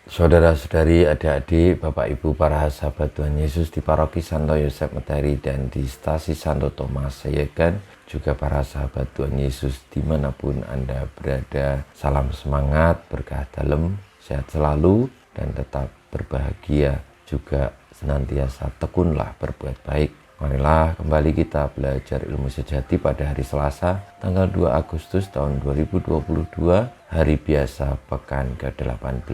Saudara-saudari, adik-adik, Bapak Ibu, para sahabat Tuhan Yesus di Paroki Santo Yosef Matahari dan di Stasi Santo Thomas Sayegan, juga para sahabat Tuhan Yesus dimanapun Anda berada. Salam semangat, berkah dalam, sehat selalu, dan tetap berbahagia. Juga senantiasa tekunlah berbuat baik. Marilah kembali kita belajar ilmu sejati pada hari Selasa, tanggal 2 Agustus tahun 2022, hari biasa pekan ke-18.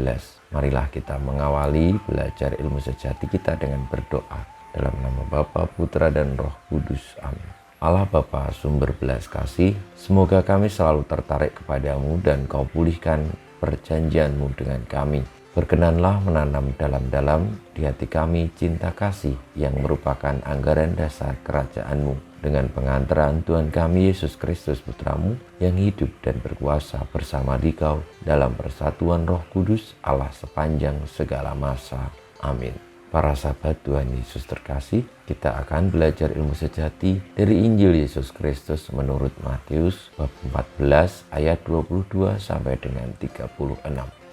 Marilah kita mengawali belajar ilmu sejati kita dengan berdoa. Dalam nama Bapa, Putra, dan Roh Kudus. Amin. Allah Bapa, sumber belas kasih, semoga kami selalu tertarik kepadamu dan Kau pulihkan perjanjianmu dengan kami. Berkenanlah menanam dalam-dalam di hati kami cinta kasih yang merupakan anggaran dasar kerajaan-Mu. Dengan pengantaran Tuhan kami Yesus Kristus Putramu yang hidup dan berkuasa bersama Dikau dalam persatuan Roh Kudus Allah sepanjang segala masa. Amin. Para sahabat Tuhan Yesus terkasih, kita akan belajar ilmu sejati dari Injil Yesus Kristus menurut Matius bab 14 ayat 22 sampai dengan 36.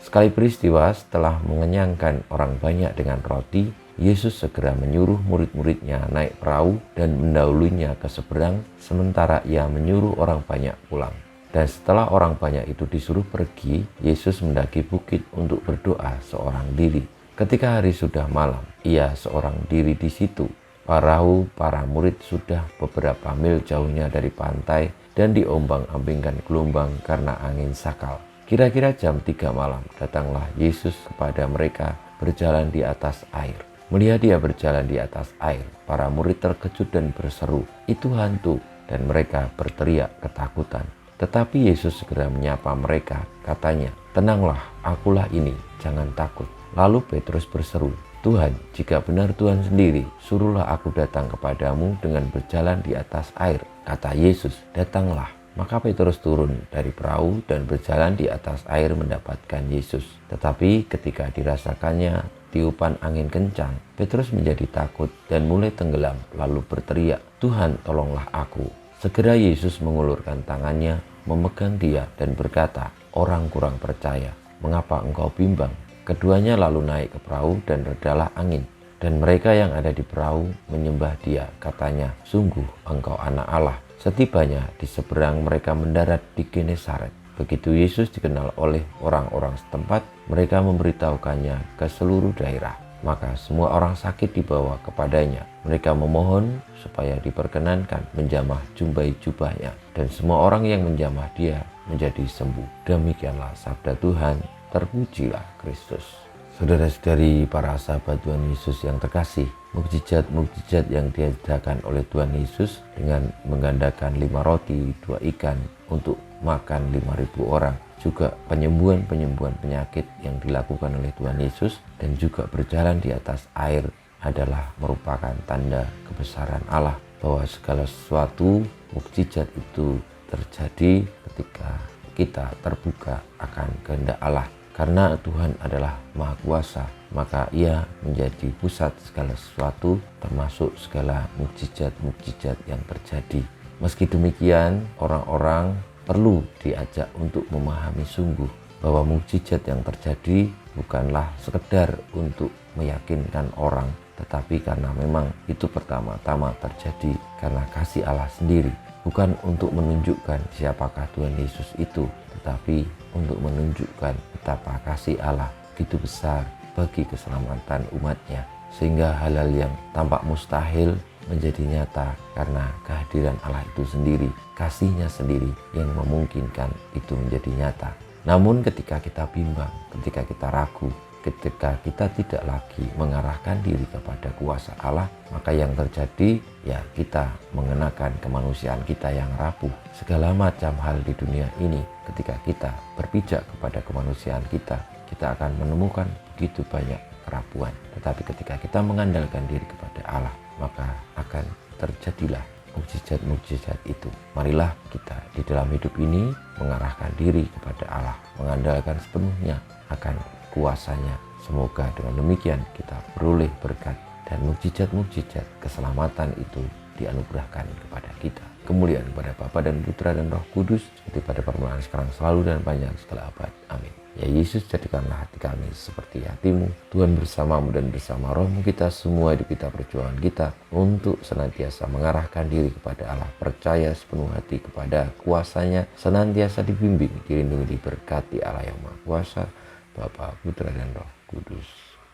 Sekali peristiwa setelah mengenyangkan orang banyak dengan roti, Yesus segera menyuruh murid-muridnya naik perahu dan mendahulunya ke seberang, sementara ia menyuruh orang banyak pulang. Dan setelah orang banyak itu disuruh pergi, Yesus mendaki bukit untuk berdoa seorang diri. Ketika hari sudah malam, ia seorang diri di situ. Perahu para murid sudah beberapa mil jauhnya dari pantai dan diombang-ambingkan gelombang karena angin sakal. Kira-kira jam 3 malam, datanglah Yesus kepada mereka berjalan di atas air. Melihat dia berjalan di atas air, para murid terkejut dan berseru, "Itu hantu!" Dan mereka berteriak ketakutan. Tetapi Yesus segera menyapa mereka, katanya, "Tenanglah, akulah ini, jangan takut." Lalu Petrus berseru, "Tuhan, jika benar Tuhan sendiri, suruhlah aku datang kepadamu dengan berjalan di atas air." Kata Yesus, "Datanglah." Maka Petrus turun dari perahu dan berjalan di atas air mendapatkan Yesus. Tetapi ketika dirasakannya tiupan angin kencang, Petrus menjadi takut dan mulai tenggelam, lalu berteriak, "Tuhan, tolonglah aku." Segera Yesus mengulurkan tangannya, memegang dia dan berkata, "Orang kurang percaya, mengapa engkau bimbang?" Keduanya lalu naik ke perahu dan redalah angin. Dan mereka yang ada di perahu menyembah dia, katanya, "Sungguh engkau anak Allah." Setibanya di seberang, mereka mendarat di Genesaret. Begitu Yesus dikenal oleh orang-orang setempat, mereka memberitahukannya ke seluruh daerah. Maka semua orang sakit dibawa kepadanya. Mereka memohon supaya diperkenankan menjamah jumbai jubahnya. Dan semua orang yang menjamah dia menjadi sembuh. Demikianlah sabda Tuhan, terpujilah Kristus. Saudara-saudari, para sahabat Tuhan Yesus yang terkasih, mukjizat-mukjizat yang diadakan oleh Tuhan Yesus dengan menggandakan 5 roti, 2 ikan untuk makan 5.000 orang, juga penyembuhan-penyembuhan penyakit yang dilakukan oleh Tuhan Yesus, dan juga berjalan di atas air adalah merupakan tanda kebesaran Allah, bahwa segala sesuatu mukjizat itu terjadi ketika kita terbuka akan kehendak Allah. Karena Tuhan adalah Maha Kuasa, maka Ia menjadi pusat segala sesuatu, termasuk segala mukjizat-mukjizat yang terjadi. Meski demikian, orang-orang perlu diajak untuk memahami sungguh bahwa mukjizat yang terjadi bukanlah sekedar untuk meyakinkan orang, tetapi karena memang itu pertama-tama terjadi karena kasih Allah sendiri. Bukan untuk menunjukkan siapakah Tuhan Yesus itu, tetapi untuk menunjukkan betapa kasih Allah begitu besar bagi keselamatan umatnya. Sehingga hal-hal yang tampak mustahil menjadi nyata karena kehadiran Allah itu sendiri, kasihnya sendiri yang memungkinkan itu menjadi nyata. Namun ketika kita bimbang, ketika kita ragu, ketika kita tidak lagi mengarahkan diri kepada kuasa Allah, maka yang terjadi ya kita mengenakan kemanusiaan kita yang rapuh. Segala macam hal di dunia ini, ketika kita berpijak kepada kemanusiaan kita akan menemukan begitu banyak kerapuhan. Tetapi ketika kita mengandalkan diri kepada Allah, maka akan terjadilah mukjizat-mukjizat itu. Marilah kita di dalam hidup ini mengarahkan diri kepada Allah, mengandalkan sepenuhnya akan kuasanya. Semoga dengan demikian kita beroleh berkat dan mukjizat-mukjizat keselamatan itu dianugerahkan kepada kita. Kemuliaan kepada Bapa dan Putra dan Roh Kudus, seperti pada permulaan, sekarang, selalu, dan panjang segala abad. Amin. Ya Yesus, jadikanlah hati kami seperti hati-Mu. Tuhan bersamamu dan bersama rohmu, kita semua hidup kita, perjuangan kita untuk senantiasa mengarahkan diri kepada Allah, percaya sepenuh hati kepada kuasa-Nya, senantiasa dibimbing, dilindungi, diberkati Allah yang Maha Kuasa, Bapa, Putra, dan Roh Kudus.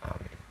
Amin.